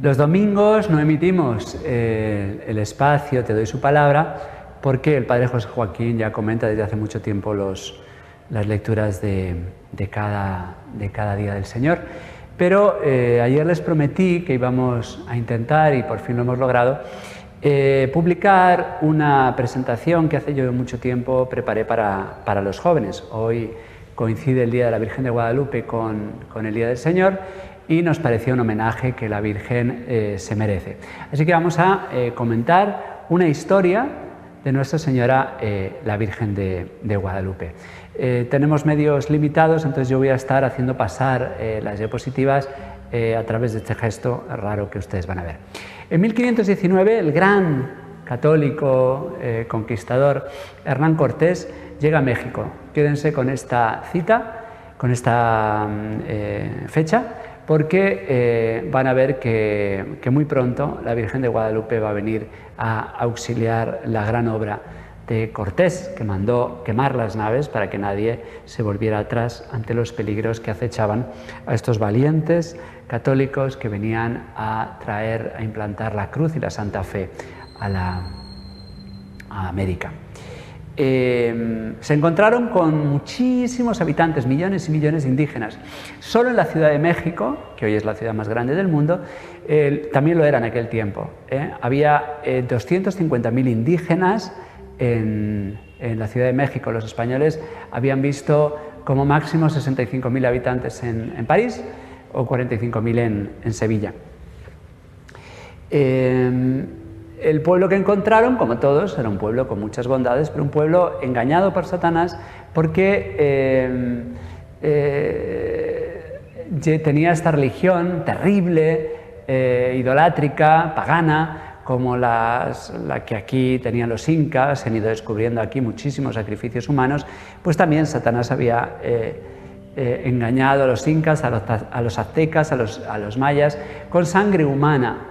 Los domingos no emitimos el espacio Te doy su palabra porque el Padre José Joaquín ya comenta desde hace mucho tiempo las lecturas de cada día del Señor. Pero ayer les prometí que íbamos a intentar, y por fin lo hemos logrado, publicar una presentación que hace yo mucho tiempo preparé para los jóvenes. Hoy coincide el Día de la Virgen de Guadalupe con el Día del Señor y nos pareció un homenaje que la Virgen se merece. Así que vamos a comentar una historia de Nuestra Señora, la Virgen de Guadalupe. Tenemos medios limitados, entonces yo voy a estar haciendo pasar las diapositivas a través de este gesto raro que ustedes van a ver. En 1519, el gran católico conquistador Hernán Cortés llega a México. Quédense con esta cita, con esta fecha, porque van a ver que muy pronto la Virgen de Guadalupe va a venir a auxiliar la gran obra de Cortés, que mandó quemar las naves para que nadie se volviera atrás ante los peligros que acechaban a estos valientes católicos que venían a traer, a implantar la cruz y la Santa Fe a América. Se encontraron con muchísimos habitantes, millones y millones de indígenas. Solo en la Ciudad de México, que hoy es la ciudad más grande del mundo, también lo era en aquel tiempo. Había 250.000 indígenas en la Ciudad de México. Los españoles habían visto como máximo 65.000 habitantes en París o 45.000 en Sevilla. El pueblo que encontraron, como todos, era un pueblo con muchas bondades, pero un pueblo engañado por Satanás porque tenía esta religión terrible, idolátrica, pagana, como la que aquí tenían los incas. Se han ido descubriendo aquí muchísimos sacrificios humanos. Pues también Satanás había engañado a los incas, a los aztecas, a los mayas, con sangre humana,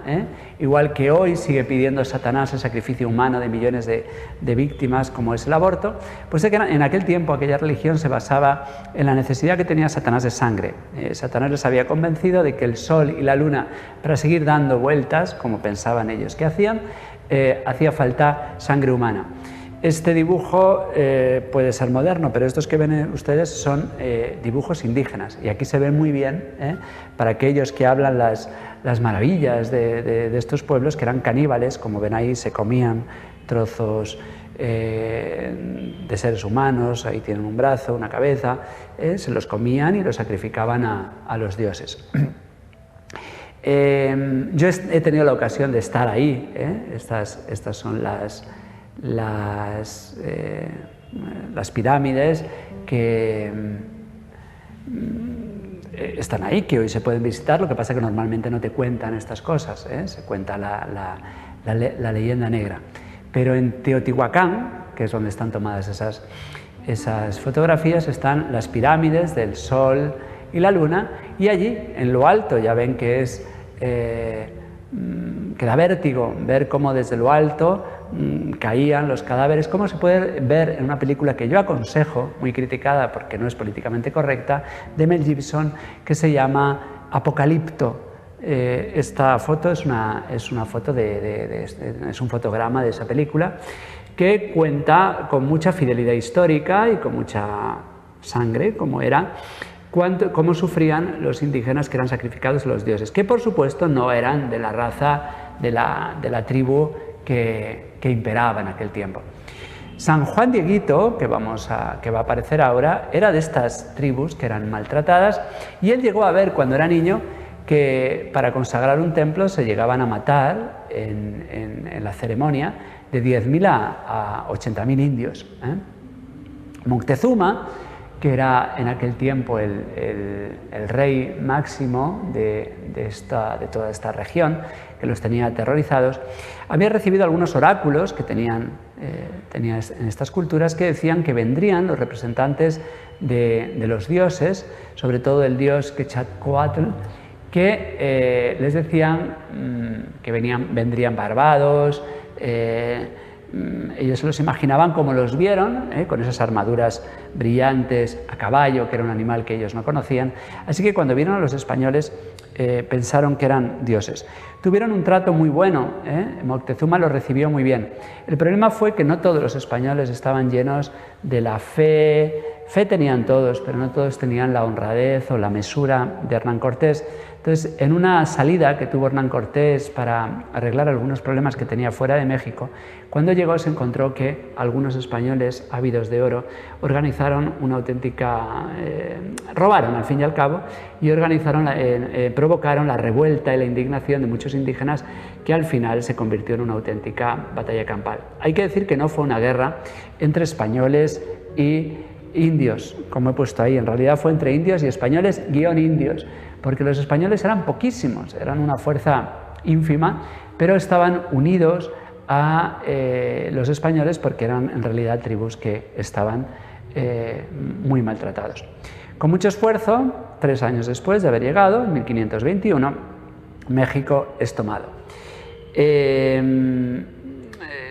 igual que hoy sigue pidiendo Satanás el sacrificio humano de millones de víctimas, como es el aborto. Pues en aquel tiempo aquella religión se basaba en la necesidad que tenía Satanás de sangre. Satanás les había convencido de que el sol y la luna, para seguir dando vueltas, como pensaban ellos que hacían, hacía falta sangre humana. Este dibujo puede ser moderno, pero estos que ven ustedes son dibujos indígenas, y aquí se ve muy bien para aquellos que hablan las maravillas de estos pueblos, que eran caníbales. Como ven ahí, se comían trozos de seres humanos. Ahí tienen un brazo, una cabeza, se los comían y los sacrificaban a los dioses. Yo he tenido la ocasión de estar ahí. Estas son las pirámides que están ahí, que hoy se pueden visitar. Lo que pasa es que normalmente no te cuentan estas cosas, se cuenta la leyenda negra. Pero en Teotihuacán, que es donde están tomadas esas fotografías, están las pirámides del Sol y la Luna, y allí, en lo alto, ya ven que que da vértigo ver cómo desde lo alto caían los cadáveres, como se puede ver en una película que yo aconsejo, muy criticada porque no es políticamente correcta, de Mel Gibson, que se llama Apocalipto. Esta foto es una foto es un fotograma de esa película, que cuenta con mucha fidelidad histórica y con mucha sangre, como era, cómo sufrían los indígenas que eran sacrificados a los dioses, que por supuesto no eran de la raza de la tribu que imperaba en aquel tiempo. San Juan Dieguito, que va a aparecer ahora, era de estas tribus que eran maltratadas, y él llegó a ver cuando era niño que para consagrar un templo se llegaban a matar en la ceremonia de 10.000 a 80.000 indios. Moctezuma, que era en aquel tiempo el rey máximo de toda esta región, que los tenía aterrorizados, había recibido algunos oráculos que tenía en estas culturas, que decían que vendrían los representantes de los dioses, sobre todo el dios Quetzalcóatl, que les decían que vendrían barbados, ellos se los imaginaban como los vieron, con esas armaduras brillantes, a caballo, que era un animal que ellos no conocían. Así que cuando vieron a los españoles pensaron que eran dioses. Tuvieron un trato muy bueno, Moctezuma los recibió muy bien. El problema fue que no todos los españoles estaban llenos de la fe. Fe tenían todos, pero no todos tenían la honradez o la mesura de Hernán Cortés. Entonces, en una salida que tuvo Hernán Cortés para arreglar algunos problemas que tenía fuera de México, cuando llegó se encontró que algunos españoles ávidos de oro organizaron una auténtica... robaron al fin y al cabo y provocaron la revuelta y la indignación de muchos indígenas, que al final se convirtió en una auténtica batalla campal. Hay que decir que no fue una guerra entre españoles y indios, como he puesto ahí. En realidad fue entre indios y españoles _ indios, porque los españoles eran poquísimos, eran una fuerza ínfima, pero estaban unidos a los españoles porque eran en realidad tribus que estaban muy maltratados. Con mucho esfuerzo, 3 años después de haber llegado, en 1521, México es tomado.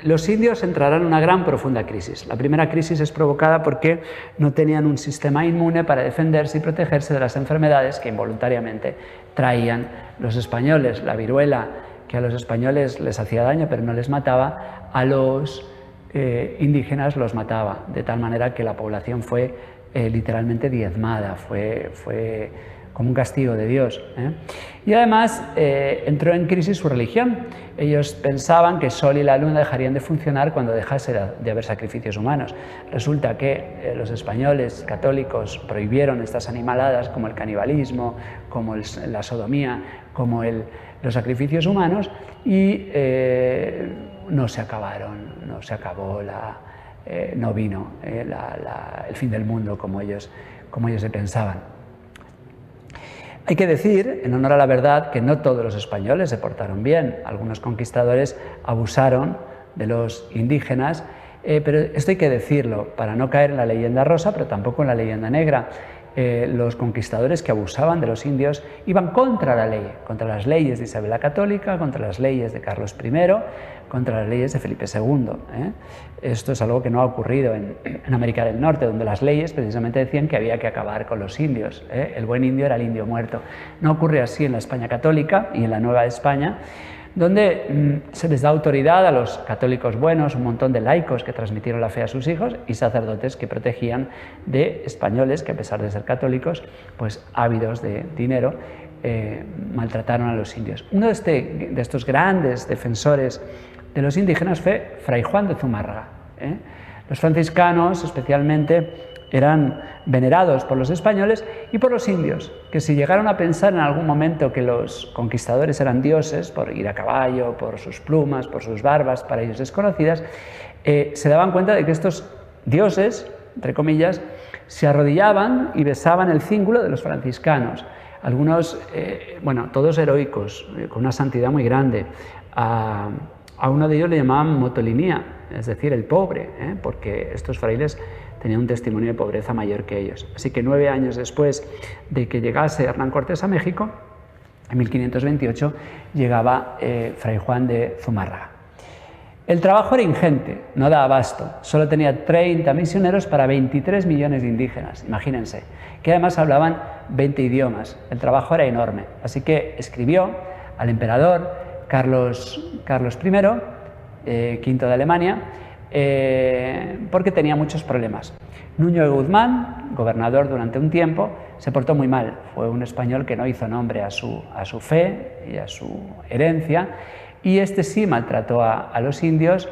Los indios entrarán en una gran profunda crisis. La primera crisis es provocada porque no tenían un sistema inmune para defenderse y protegerse de las enfermedades que involuntariamente traían los españoles. La viruela, que a los españoles les hacía daño pero no les mataba, a los indígenas los mataba, de tal manera que la población fue literalmente diezmada, fue como un castigo de Dios. Y además entró en crisis su religión. Ellos pensaban que el sol y la luna dejarían de funcionar cuando dejase de haber sacrificios humanos. Resulta que los españoles católicos prohibieron estas animaladas como el canibalismo, como la sodomía, como los sacrificios humanos, y no se acabaron, no vino el fin del mundo como ellos se pensaban. Hay que decir, en honor a la verdad, que no todos los españoles se portaron bien. Algunos conquistadores abusaron de los indígenas, pero esto hay que decirlo para no caer en la leyenda rosa, pero tampoco en la leyenda negra. Los conquistadores que abusaban de los indios iban contra la ley, contra las leyes de Isabel la Católica, contra las leyes de Carlos I, contra las leyes de Felipe II. Esto es algo que no ha ocurrido en América del Norte, donde las leyes precisamente decían que había que acabar con los indios. El buen indio era el indio muerto. No ocurre así en la España católica y en la Nueva España, donde se les da autoridad a los católicos buenos, un montón de laicos que transmitieron la fe a sus hijos y sacerdotes que protegían de españoles que, a pesar de ser católicos, pues ávidos de dinero, maltrataron a los indios. Uno de estos grandes defensores de los indígenas fue Fray Juan de Zumárraga. Los franciscanos, especialmente, eran venerados por los españoles y por los indios, que si llegaron a pensar en algún momento que los conquistadores eran dioses por ir a caballo, por sus plumas, por sus barbas, para ellos desconocidas, se daban cuenta de que estos dioses, entre comillas, se arrodillaban y besaban el cíngulo de los franciscanos. Algunos, todos heroicos, con una santidad muy grande. A uno de ellos le llamaban motolinía, es decir, el pobre, porque estos frailes tenían un testimonio de pobreza mayor que ellos. Así que 9 años después de que llegase Hernán Cortés a México, en 1528, llegaba Fray Juan de Zumárraga. El trabajo era ingente, no daba abasto. Solo tenía 30 misioneros para 23 millones de indígenas, imagínense, que además hablaban 20 idiomas. El trabajo era enorme. Así que escribió al emperador Carlos I, V de Alemania, porque tenía muchos problemas. Nuño de Guzmán, gobernador durante un tiempo, se portó muy mal. Fue un español que no hizo nombre a su fe y a su herencia, y este sí maltrató a los indios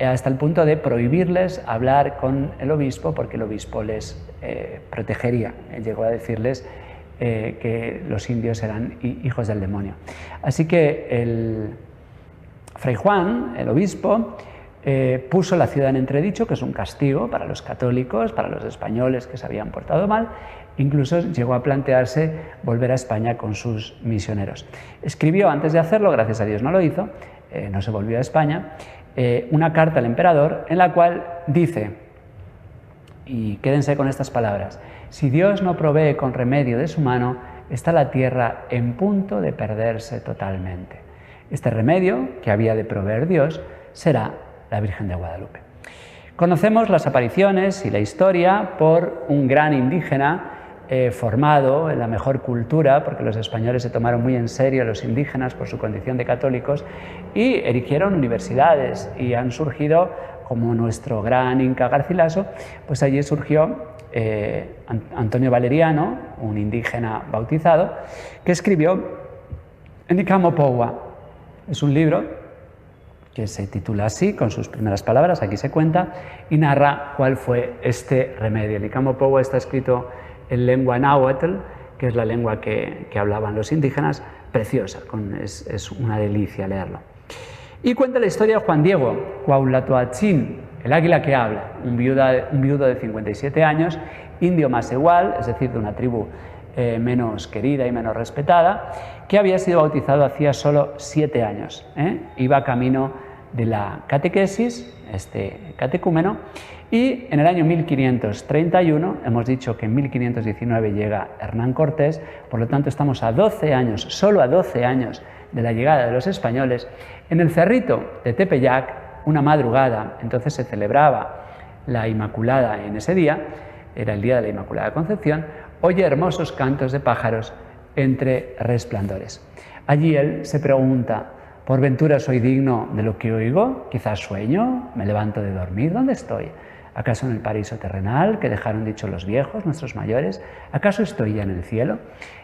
hasta el punto de prohibirles hablar con el obispo, porque el obispo les protegería. Llegó a decirles que los indios eran hijos del demonio. Así que el Fray Juan, el obispo, puso la ciudad en entredicho, que es un castigo para los católicos, para los españoles que se habían portado mal. Incluso llegó a plantearse volver a España con sus misioneros. Escribió, antes de hacerlo, gracias a Dios no lo hizo, no se volvió a España, una carta al emperador en la cual dice, y quédense con estas palabras: si Dios no provee con remedio de su mano, está la tierra en punto de perderse totalmente. Este remedio que había de proveer Dios será la Virgen de Guadalupe. Conocemos las apariciones y la historia por un gran indígena formado en la mejor cultura, porque los españoles se tomaron muy en serio a los indígenas por su condición de católicos y erigieron universidades y han surgido, como nuestro gran Inca Garcilaso, pues allí surgió Antonio Valeriano, un indígena bautizado, que escribió Nicamo Poua. Es un libro que se titula así, con sus primeras palabras, aquí se cuenta, y narra cuál fue este remedio. Nicamo Poua está escrito en lengua náhuatl, que es la lengua que hablaban los indígenas, preciosa, es una delicia leerlo. Y cuenta la historia de Juan Diego, Cuauhtlatoatzin, el águila que habla, un viudo de 57 años, indio más igual, es decir, de una tribu menos querida y menos respetada, que había sido bautizado hacía solo 7 años. Iba camino de la catequesis, este catecúmeno, y en el año 1531, hemos dicho que en 1519 llega Hernán Cortés, por lo tanto estamos a 12 años, solo a 12 años de la llegada de los españoles, en el cerrito de Tepeyac, una madrugada, entonces se celebraba la Inmaculada en ese día, era el día de la Inmaculada Concepción, oye hermosos cantos de pájaros entre resplandores. Allí él se pregunta, ¿por ventura soy digno de lo que oigo? Quizás sueño, me levanto de dormir, ¿dónde estoy? ¿Acaso en el paraíso terrenal que dejaron dicho los viejos, nuestros mayores? ¿Acaso estoy ya en el cielo?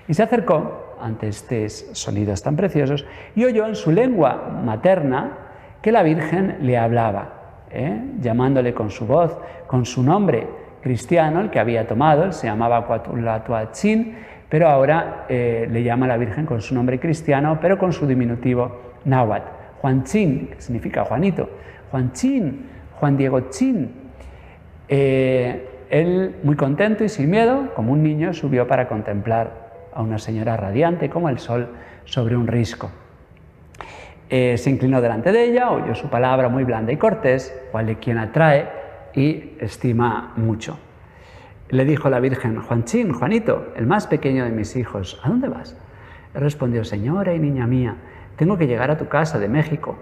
Y se acercó ante estos sonidos tan preciosos y oyó en su lengua materna que la Virgen le hablaba, llamándole con su voz, con su nombre cristiano, el que había tomado, él se llamaba Cuauhtlatoatzin, pero ahora le llama a la Virgen con su nombre cristiano, pero con su diminutivo náhuatl, Juanchin, que significa Juanito, Juanchin, Juan Diego Chin. Él, muy contento y sin miedo, como un niño, subió para contemplar a una señora radiante como el sol sobre un risco. Se inclinó delante de ella, oyó su palabra muy blanda y cortés, cual de quien atrae y estima mucho. Le dijo la Virgen, Juanchín, Juanito, el más pequeño de mis hijos, ¿a dónde vas? Él respondió, señora y niña mía, tengo que llegar a tu casa de México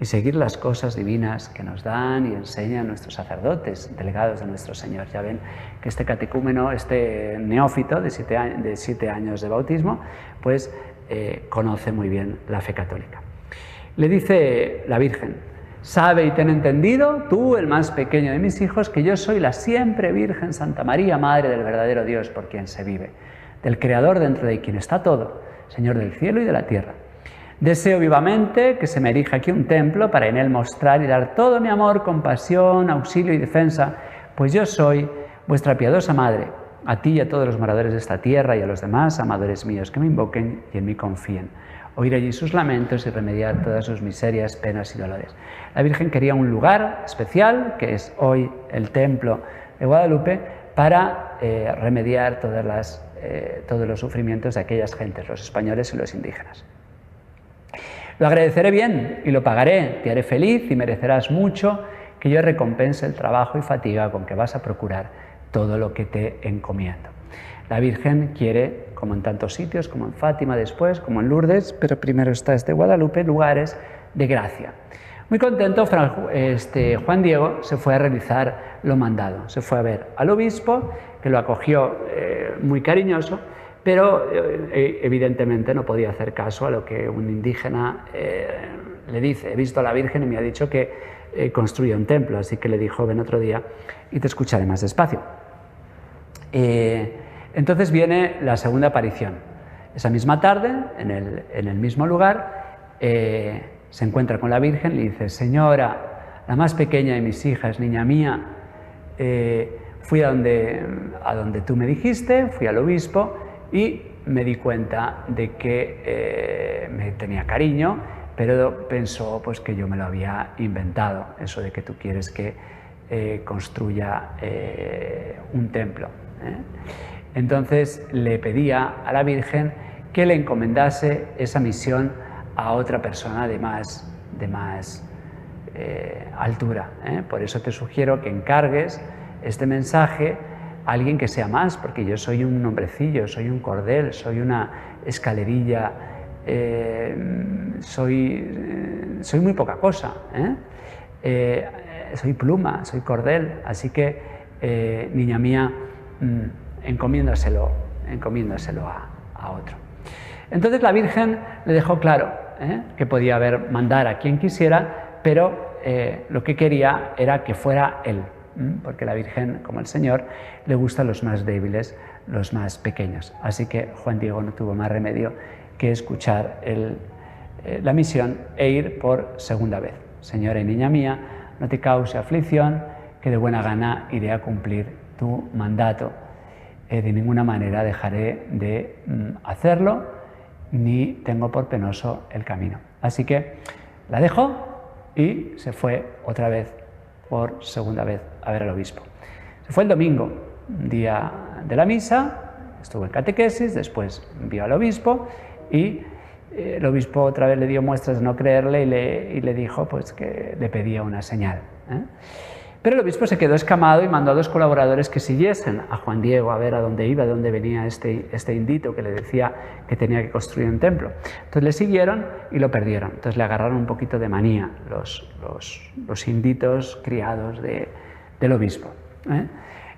y seguir las cosas divinas que nos dan y enseñan nuestros sacerdotes, delegados de nuestro Señor. Ya ven que este catecúmeno, este neófito de 7 años de bautismo, pues conoce muy bien la fe católica. Le dice la Virgen, sabe y ten entendido, tú, el más pequeño de mis hijos, que yo soy la siempre Virgen Santa María, Madre del verdadero Dios por quien se vive, del Creador dentro de quien está todo, Señor del cielo y de la tierra. Deseo vivamente que se me erija aquí un templo para en él mostrar y dar todo mi amor, compasión, auxilio y defensa, pues yo soy vuestra piadosa Madre, a ti y a todos los moradores de esta tierra y a los demás amadores míos que me invoquen y en mí confíen. Oír allí sus lamentos y remediar todas sus miserias, penas y dolores. La Virgen quería un lugar especial, que es hoy el templo de Guadalupe, para remediar todos los sufrimientos de aquellas gentes, los españoles y los indígenas. Lo agradeceré bien y lo pagaré, te haré feliz y merecerás mucho que yo recompense el trabajo y fatiga con que vas a procurar todo lo que te encomiendo. La Virgen quiere, como en tantos sitios, como en Fátima después, como en Lourdes, pero primero está este Guadalupe, lugares de gracia. Muy contento, Juan Diego se fue a realizar lo mandado. Se fue a ver al obispo, que lo acogió muy cariñoso, pero evidentemente no podía hacer caso a lo que un indígena le dice. He visto a la Virgen y me ha dicho que construya un templo, así que le dijo, ven otro día y te escucharé más despacio. Entonces viene la segunda aparición. Esa misma tarde, en el mismo lugar, se encuentra con la Virgen y le dice, señora, la más pequeña de mis hijas, niña mía, fui a donde tú me dijiste, fui al obispo y me di cuenta de que me tenía cariño, pero pensó pues, que yo me lo había inventado, eso de que tú quieres que construya un templo. Entonces le pedía a la Virgen que le encomendase esa misión a otra persona de más altura. Por eso te sugiero que encargues este mensaje a alguien que sea más, porque yo soy un hombrecillo, soy un cordel, soy una escalerilla, soy muy poca cosa. soy pluma, soy cordel, así que, niña mía, encomiéndaselo a otro. Entonces la Virgen le dejó claro que podía mandar a quien quisiera, pero lo que quería era que fuera él, porque la Virgen, como el Señor, le gustan los más débiles, los más pequeños. Así que Juan Diego no tuvo más remedio que escuchar la misión e ir por segunda vez. Señora y niña mía, no te cause aflicción, que de buena gana iré a cumplir tu mandato. De ninguna manera dejaré de hacerlo, ni tengo por penoso el camino. Así que la dejó y se fue otra vez, por segunda vez, a ver al obispo. Se fue el domingo, día de la misa, estuvo en catequesis, después vio al obispo y el obispo otra vez le dio muestras de no creerle y le dijo pues, que le pedía una señal. Pero el obispo se quedó escamado y mandó a 2 colaboradores que siguiesen a Juan Diego a ver a dónde iba, de dónde venía este indito que le decía que tenía que construir un templo. Entonces le siguieron y lo perdieron. Entonces le agarraron un poquito de manía los inditos criados del obispo.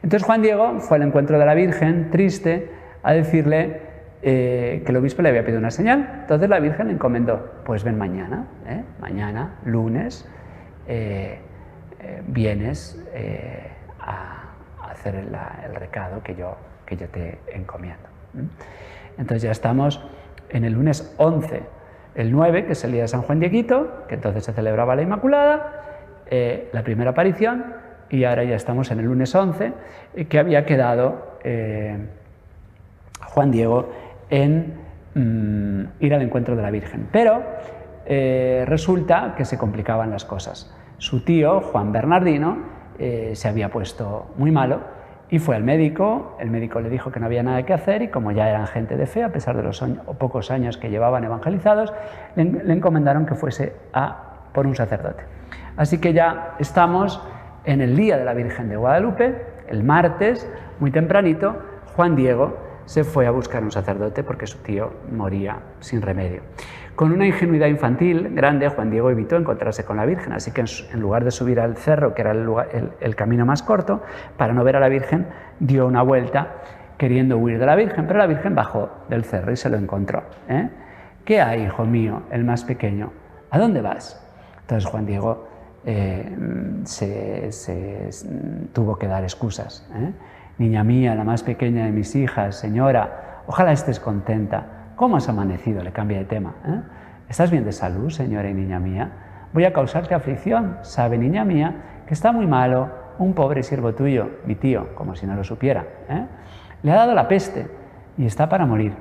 Entonces Juan Diego fue al encuentro de la Virgen, triste, a decirle que el obispo le había pedido una señal. Entonces la Virgen le encomendó, pues ven mañana, mañana, lunes, vienes a hacer el recado que yo te encomiendo. Entonces ya estamos en el lunes 11, el 9, que es el día de San Juan Dieguito, que entonces se celebraba la Inmaculada, la primera aparición, y ahora ya estamos en el lunes 11, que había quedado Juan Diego en ir al encuentro de la Virgen. Pero resulta que se complicaban las cosas. Su tío, Juan Bernardino, se había puesto muy malo y fue al médico. El médico le dijo que no había nada que hacer y como ya eran gente de fe, a pesar de los pocos años que llevaban evangelizados, le encomendaron que fuese por un sacerdote. Así que ya estamos en el día de la Virgen de Guadalupe, el martes, muy tempranito, Juan Diego se fue a buscar un sacerdote porque su tío moría sin remedio. Con una ingenuidad infantil grande, Juan Diego evitó encontrarse con la Virgen, así que en lugar de subir al cerro, que era el camino más corto, para no ver a la Virgen, dio una vuelta queriendo huir de la Virgen, pero la Virgen bajó del cerro y se lo encontró. ¿Qué hay, hijo mío, el más pequeño? ¿A dónde vas? Entonces Juan Diego tuvo que dar excusas. Niña mía, la más pequeña de mis hijas, señora, ojalá estés contenta. ¿Cómo has amanecido? Le cambia de tema. ¿Estás bien de salud, señora y niña mía? Voy a causarte aflicción. Sabe, niña mía, que está muy malo un pobre siervo tuyo, mi tío, como si no lo supiera. Le ha dado la peste y está para morir.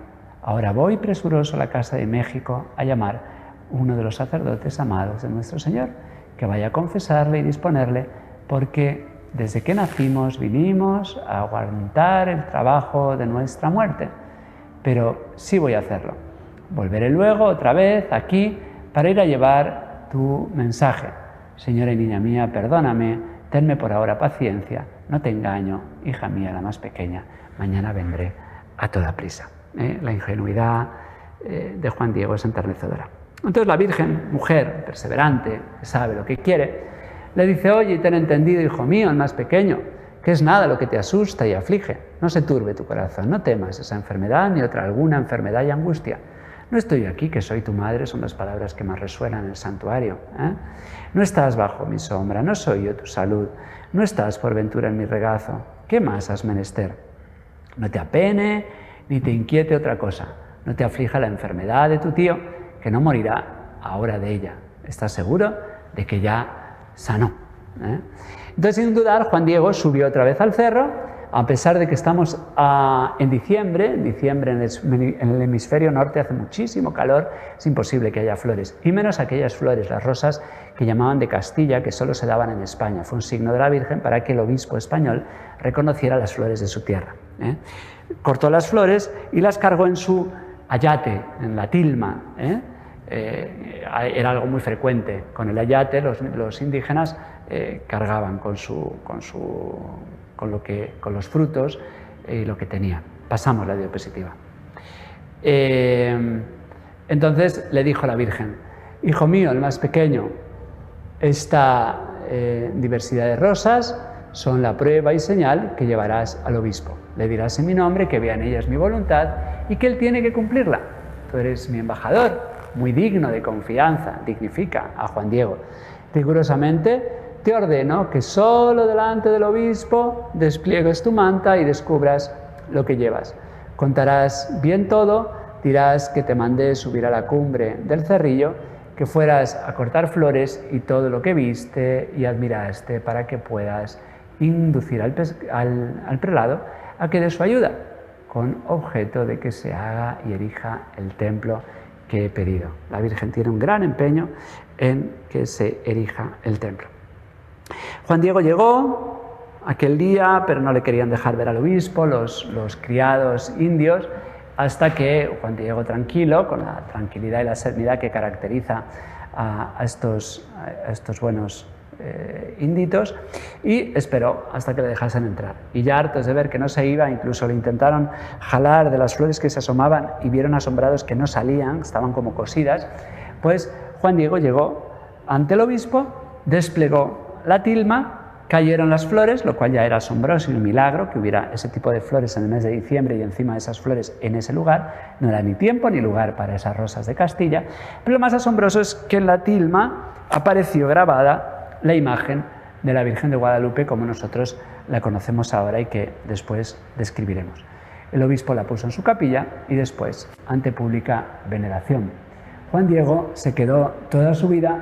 Ahora voy presuroso a la casa de México a llamar uno de los sacerdotes amados de nuestro Señor, que vaya a confesarle y disponerle, porque desde que nacimos vinimos a aguantar el trabajo de nuestra muerte. Pero sí voy a hacerlo. Volveré luego otra vez aquí para ir a llevar tu mensaje. Señora y niña mía, perdóname, tenme por ahora paciencia, no te engaño, hija mía, la más pequeña, mañana vendré a toda prisa. La ingenuidad de Juan Diego es enternecedora. Entonces la Virgen, mujer perseverante, que sabe lo que quiere, le dice, oye, ten entendido, hijo mío, el más pequeño, que es nada lo que te asusta y aflige. No se turbe tu corazón, no temas esa enfermedad ni otra alguna enfermedad y angustia. No estoy aquí, que soy tu madre, son las palabras que más resuenan en el santuario. No estás bajo mi sombra, no soy yo tu salud, no estás por ventura en mi regazo. ¿Qué más has menester? No te apene ni te inquiete otra cosa. No te aflija la enfermedad de tu tío, que no morirá ahora de ella. ¿Estás seguro de que ya sanó? Entonces, sin dudar, Juan Diego subió otra vez al cerro, a pesar de que estamos en diciembre en el hemisferio norte hace muchísimo calor, es imposible que haya flores, y menos aquellas flores, las rosas que llamaban de Castilla, que solo se daban en España. Fue un signo de la Virgen para que el obispo español reconociera las flores de su tierra. Cortó las flores y las cargó en su ayate, en la tilma. Era algo muy frecuente. Con el ayate los indígenas cargaban con los frutos y lo que tenían. Pasamos la diapositiva. Entonces le dijo la Virgen, hijo mío, el más pequeño, esta diversidad de rosas son la prueba y señal que llevarás al obispo. Le dirás en mi nombre que vea en ellas mi voluntad y que él tiene que cumplirla. Tú eres mi embajador, muy digno de confianza, dignifica a Juan Diego. Rigurosamente te ordeno que solo delante del obispo despliegues tu manta y descubras lo que llevas. Contarás bien todo, dirás que te mandé subir a la cumbre del Cerrillo, que fueras a cortar flores y todo lo que viste y admiraste para que puedas inducir al prelado a que dé su ayuda, con objeto de que se haga y erija el templo que he pedido. La Virgen tiene un gran empeño en que se erija el templo. Juan Diego llegó aquel día, pero no le querían dejar ver al obispo, los criados indios, hasta que Juan Diego, tranquilo, con la tranquilidad y la serenidad que caracteriza a estos buenos índitos, y esperó hasta que le dejasen entrar. Y ya hartos de ver que no se iba, incluso le intentaron jalar de las flores que se asomaban y vieron asombrados que no salían, estaban como cosidas, pues Juan Diego llegó ante el obispo, desplegó la tilma, cayeron las flores, lo cual ya era asombroso y un milagro que hubiera ese tipo de flores en el mes de diciembre y encima de esas flores en ese lugar. No era ni tiempo ni lugar para esas rosas de Castilla, pero lo más asombroso es que en la tilma apareció grabada la imagen de la Virgen de Guadalupe como nosotros la conocemos ahora y que después describiremos. El obispo la puso en su capilla y después ante pública veneración. Juan Diego se quedó toda su vida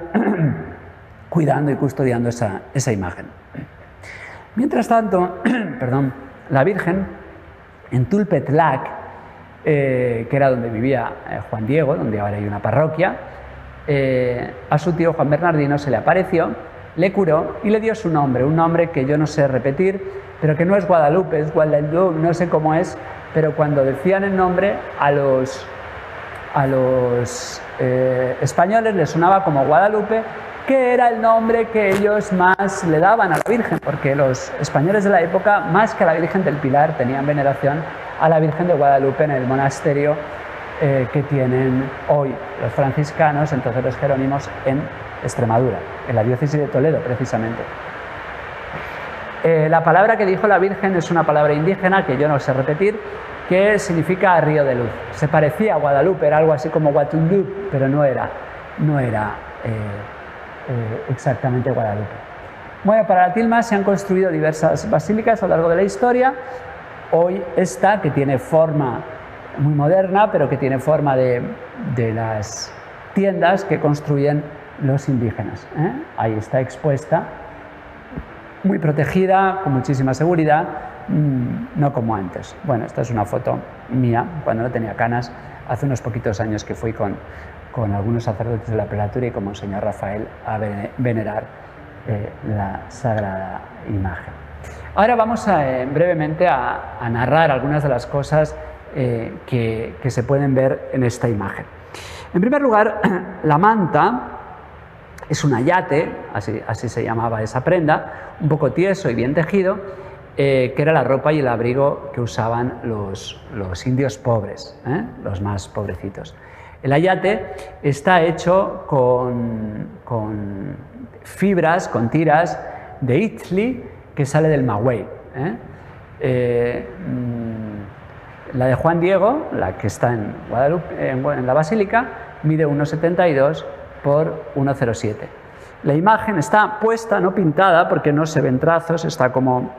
cuidando y custodiando esa imagen. Mientras tanto, la Virgen en Tulpetlac, que era donde vivía Juan Diego, donde ahora hay una parroquia, a su tío Juan Bernardino se le apareció, le curó y le dio su nombre, un nombre que yo no sé repetir, pero que no es Guadalupe, es Guadalupe, no sé cómo es, pero cuando decían el nombre a los españoles les sonaba como Guadalupe, que era el nombre que ellos más le daban a la Virgen, porque los españoles de la época, más que a la Virgen del Pilar, tenían veneración a la Virgen de Guadalupe en el monasterio que tienen hoy los franciscanos, entonces los jerónimos, en Extremadura, en la diócesis de Toledo precisamente. La palabra que dijo la Virgen es una palabra indígena que yo no sé repetir, que significa río de luz. Se parecía a Guadalupe, era algo así como Guatulup, pero no era exactamente Guadalupe. Bueno, para la tilma se han construido diversas basílicas a lo largo de la historia. Hoy esta, que tiene forma muy moderna, pero que tiene forma de las tiendas que construyen los indígenas. Ahí está expuesta, muy protegida, con muchísima seguridad, no como antes. Bueno, esta es una foto mía, cuando no tenía canas, hace unos poquitos años que fui con algunos sacerdotes de la prelatura y con Monseñor Rafael a venerar la sagrada imagen. Ahora vamos brevemente a narrar algunas de las cosas que se pueden ver en esta imagen. En primer lugar, la manta es un ayate, así se llamaba esa prenda, un poco tieso y bien tejido, que era la ropa y el abrigo que usaban los indios pobres, los más pobrecitos. El ayate está hecho con fibras, con tiras de Itzli que sale del maguey. La de Juan Diego, la que está en Guadalupe, en la basílica, mide 1,72 por 1,07. La imagen está puesta, no pintada, porque no se ven trazos, está como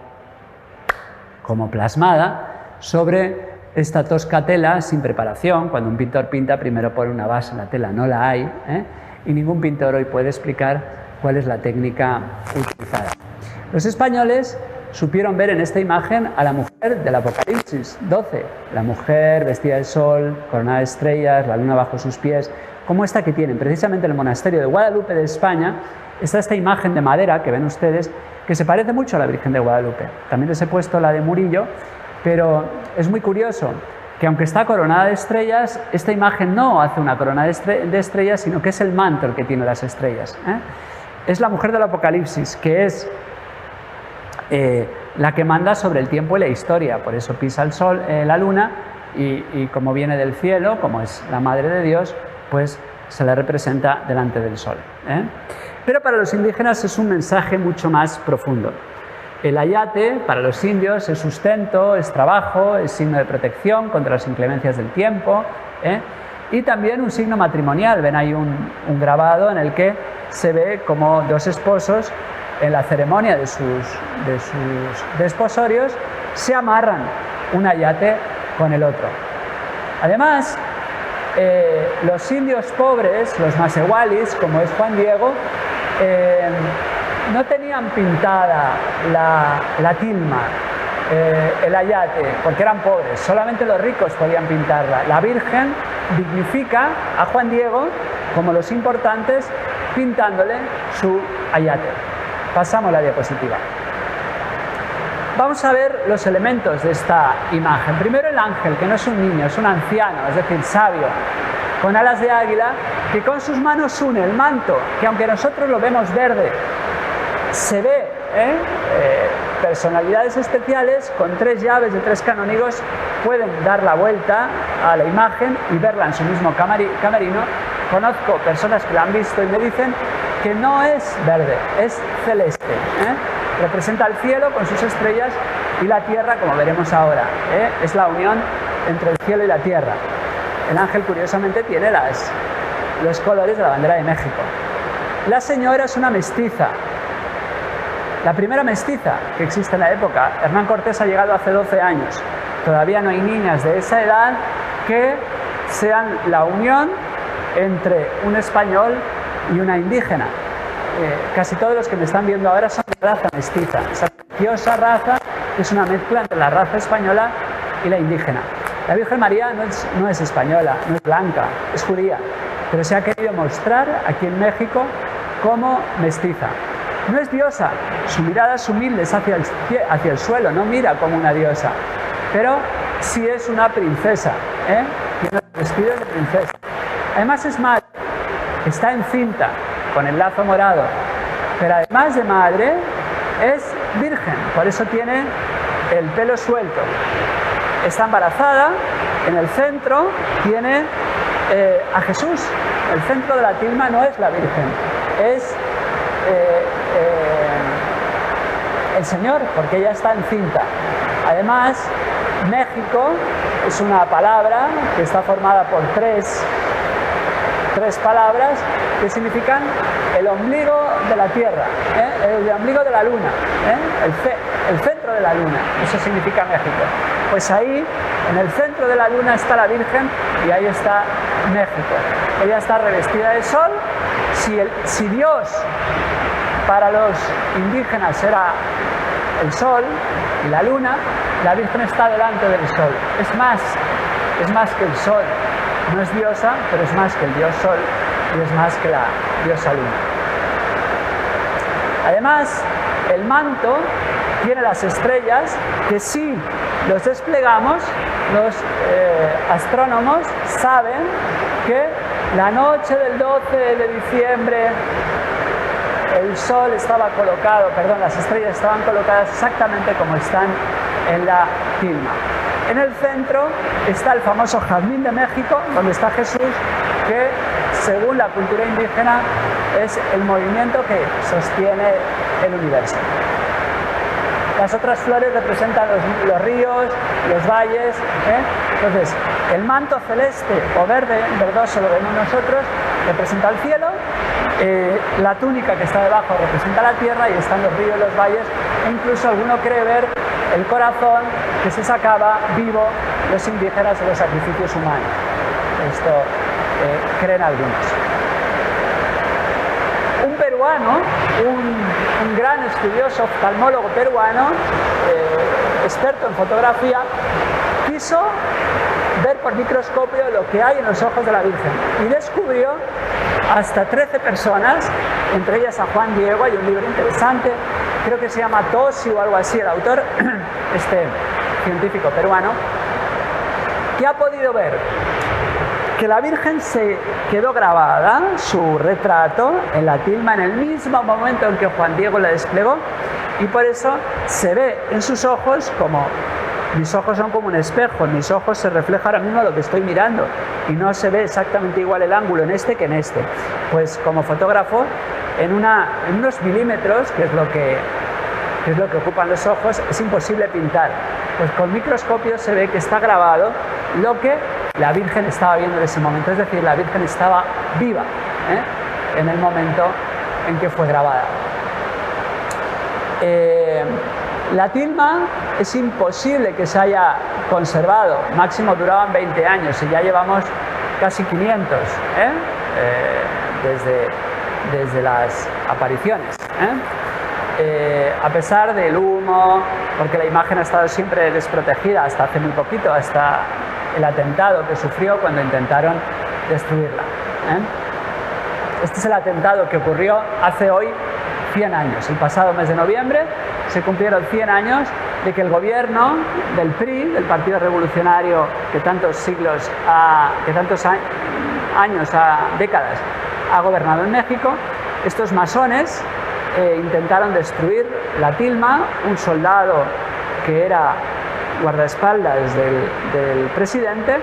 plasmada sobre esta tosca tela sin preparación. Cuando un pintor pinta, primero pone una base en la tela, no la hay, y ningún pintor hoy puede explicar cuál es la técnica utilizada. Los españoles supieron ver en esta imagen a la mujer del Apocalipsis 12, la mujer vestida de sol, coronada de estrellas, la luna bajo sus pies, como esta que tienen precisamente en el monasterio de Guadalupe de España. Está esta imagen de madera que ven ustedes, que se parece mucho a la Virgen de Guadalupe. También les he puesto la de Murillo, pero es muy curioso que aunque está coronada de estrellas, esta imagen no hace una corona de estrellas, sino que es el manto el que tiene las estrellas. Es la mujer del Apocalipsis, que es la que manda sobre el tiempo y la historia. Por eso pisa el sol, la luna, y como viene del cielo, como es la Madre de Dios, pues se le representa delante del sol. Pero para los indígenas es un mensaje mucho más profundo. El ayate, para los indios, es sustento, es trabajo, es signo de protección contra las inclemencias del tiempo, y también un signo matrimonial. Ven ahí un grabado en el que se ve como dos esposos en la ceremonia de sus desposorios se amarran un ayate con el otro. Además, los indios pobres, los masehualis, como es Juan Diego, no tenían pintada la tilma, el ayate, porque eran pobres, solamente los ricos podían pintarla. La Virgen dignifica a Juan Diego como los importantes pintándole su ayate. Pasamos la diapositiva. Vamos a ver los elementos de esta imagen. Primero el ángel, que no es un niño, es un anciano, es decir, sabio, con alas de águila, que con sus manos une el manto, que aunque nosotros lo vemos verde, se ve personalidades especiales con 3 llaves de 3 canónigos pueden dar la vuelta a la imagen y verla en su mismo camerino. Conozco personas que la han visto y me dicen que no es verde, es celeste. Representa el cielo con sus estrellas y la tierra, como veremos ahora. Es la unión entre el cielo y la tierra. El ángel, curiosamente, tiene los colores de la bandera de México. La señora es una mestiza. La primera mestiza que existe en la época. Hernán Cortés ha llegado hace 12 años. Todavía no hay niñas de esa edad que sean la unión entre un español y una indígena. Casi todos los que me están viendo ahora son de raza mestiza. Esa preciosa raza es una mezcla entre la raza española y la indígena. La Virgen María no es española, no es blanca, es judía, pero se ha querido mostrar aquí en México como mestiza. No es diosa, su mirada es humilde, es hacia el suelo, no mira como una diosa, pero sí es una princesa, tiene vestidos de princesa. Además es madre, está encinta con el lazo morado, pero además de madre es virgen, por eso tiene el pelo suelto. Está embarazada, en el centro tiene a Jesús. El centro de la tilma no es la Virgen, es el Señor, porque ella está encinta. Además, México es una palabra que está formada por tres palabras que significan el ombligo de la tierra, el ombligo de la luna, el centro de la luna. Eso significa México. Pues ahí, en el centro de la luna, está la Virgen y ahí está México. Ella está revestida de sol. Si Dios para los indígenas era el sol y la luna, la Virgen está delante del sol. Es más que el sol. No es diosa, pero es más que el dios sol y es más que la diosa luna. Además, el manto tiene las estrellas que si los desplegamos, los astrónomos saben que la noche del 12 de diciembre las estrellas estaban colocadas exactamente como están en la tilma. En el centro está el famoso Jazmín de México, donde está Jesús, que según la cultura indígena es el movimiento que sostiene el universo. Las otras flores representan los ríos, los valles. Entonces, el manto celeste o verde, verdoso lo vemos nosotros, representa el cielo. La túnica que está debajo representa la tierra y están los ríos, los valles, e incluso alguno cree ver el corazón que se sacaba vivo los indígenas de los sacrificios humanos. Esto creen algunos. Un peruano, un gran estudioso, oftalmólogo peruano, experto en fotografía, quiso ver por microscopio lo que hay en los ojos de la Virgen y descubrió hasta 13 personas, entre ellas a Juan Diego. Hay un libro interesante, creo que se llama Tosi o algo así, el autor, este científico peruano, que ha podido ver que la Virgen se quedó grabada, su retrato, en la tilma en el mismo momento en que Juan Diego la desplegó, y por eso se ve en sus ojos como mis ojos son como un espejo, en mis ojos se refleja ahora mismo lo que estoy mirando y no se ve exactamente igual el ángulo en este que en este. Pues como fotógrafo, en unos milímetros, que es lo que ocupan los ojos, es imposible pintar. Pues con microscopio se ve que está grabado lo que la Virgen estaba viendo en ese momento, es decir, la Virgen estaba viva en el momento en que fue grabada. La tilma es imposible que se haya conservado, máximo duraban 20 años y ya llevamos casi 500 desde las apariciones. A pesar del humo, porque la imagen ha estado siempre desprotegida hasta hace muy poquito, hasta el atentado que sufrió cuando intentaron destruirla. Este es el atentado que ocurrió hace hoy 100 años. El pasado mes de noviembre se cumplieron 100 años de que el gobierno del PRI, del Partido Revolucionario que tantos décadas ha gobernado en México, estos masones intentaron destruir la tilma, un soldado que era guardaespaldas del presidente,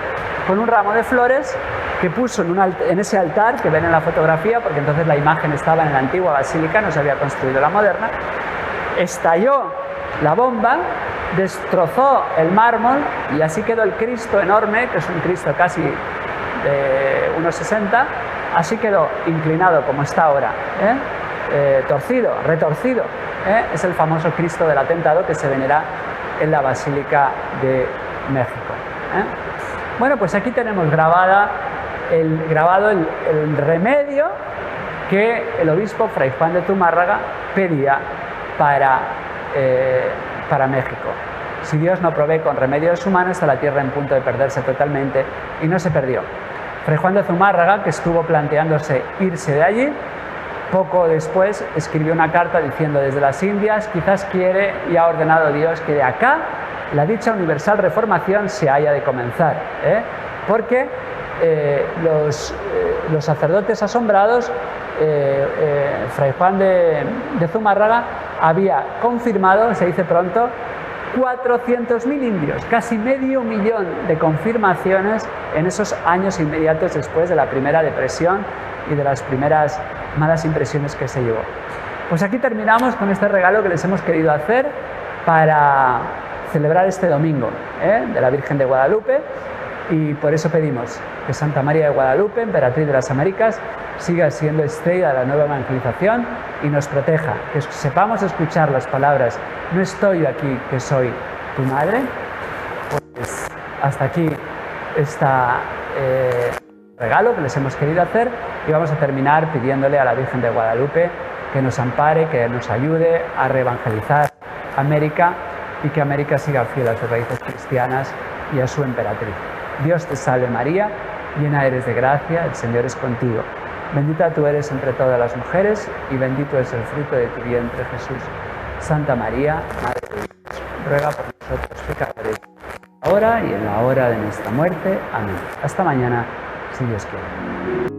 con un ramo de flores que puso en ese altar que ven en la fotografía, porque entonces la imagen estaba en la antigua basílica, no se había construido la moderna. Estalló la bomba, destrozó el mármol y así quedó el Cristo enorme, que es un Cristo casi de 1,60, así quedó inclinado como está ahora, torcido, retorcido. Es el famoso Cristo del atentado que se venera en la Basílica de México. Bueno, pues aquí tenemos grabado el remedio que el obispo Fray Juan de Zumárraga pedía para México. Si Dios no provee con remedios humanos, está la tierra en punto de perderse totalmente, y no se perdió. Fray Juan de Zumárraga, que estuvo planteándose irse de allí, poco después escribió una carta diciendo: desde las Indias quizás quiere y ha ordenado Dios que de acá la dicha universal reformación se haya de comenzar, porque los sacerdotes asombrados, Fray Juan de Zumárraga había confirmado, se dice pronto, 400.000 indios, casi medio millón de confirmaciones en esos años inmediatos después de la primera depresión y de las primeras malas impresiones que se llevó. Pues aquí terminamos con este regalo que les hemos querido hacer para celebrar este domingo de la Virgen de Guadalupe, y por eso pedimos que Santa María de Guadalupe, emperatriz de las Américas, siga siendo estrella de la nueva evangelización y nos proteja, que sepamos escuchar las palabras: no estoy aquí, que soy tu madre. Pues hasta aquí este regalo que les hemos querido hacer, y vamos a terminar pidiéndole a la Virgen de Guadalupe que nos ampare, que nos ayude a reevangelizar América y que América siga fiel a sus raíces cristianas y a su emperatriz. Dios te salve María, llena eres de gracia, el Señor es contigo. Bendita tú eres entre todas las mujeres y bendito es el fruto de tu vientre, Jesús. Santa María, Madre de Dios, ruega por nosotros pecadores, ahora y en la hora de nuestra muerte. Amén. Hasta mañana, si Dios quiere.